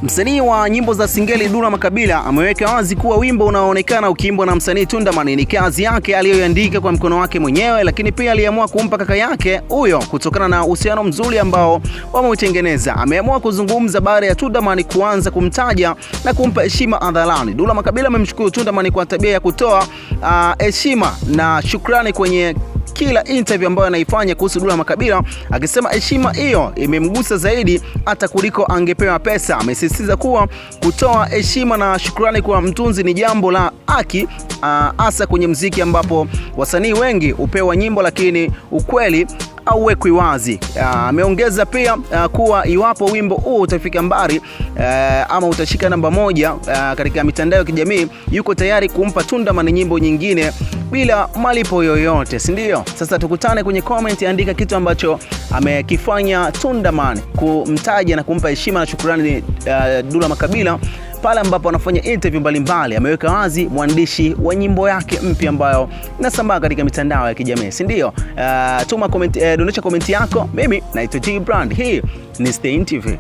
Msanii wa nyimbo za singeli Dula Makabila ameweka wazi kuwa wimbo unaoonekana ukiimbwa na msanii Tundaman ni kazi yake aliyoiandika kwa mkono wake mwenyewe, lakini pia aliamua kumpa kaka yake huyo kutokana na uhusiano mzuri ambao wameutengeneza. Ameamua kuzungumza baada ya Tundaman kuanza kumtaja na kumpa heshima hadharani. Dula Makabila amemshukuru Tundaman kwa tabia ya kutoa heshima na shukrani kwenye kila interview ambayo anaifanya kuhusu Dula Makabila, akisema heshima hiyo imemgusa zaidi hata kuliko angepewa pesa. Amesisitiza kuwa kutoa heshima na shukrani kwa mtunzi ni jambo la haki, hasa kwenye muziki ambapo wasanii wengi hupewa nyimbo lakini ukweli hauwekwi wazi. Ameongeza pia kuwa iwapo wimbo huu utafika mbali ama utashika namba 1 katika mitandao ya kijamii, yuko tayari kumpa Tundaman nyimbo nyingine bila malipo yoyote, si ndio? Sasa tukutane kwenye comment, andika kitu ambacho amekifanya Tundaman kumtaja na kumpa heshima na shukrani Dula Makabila pale ambapo anafanya interview mbalimbali. Ameweka wazi mwandishi wa nyimbo yake mpya ambayo inasambaa katika mitandao ya kijamii, si ndio? Tuma comment, donesha comment yako. Mimi naitwa G Brand, hii ni Stein TV.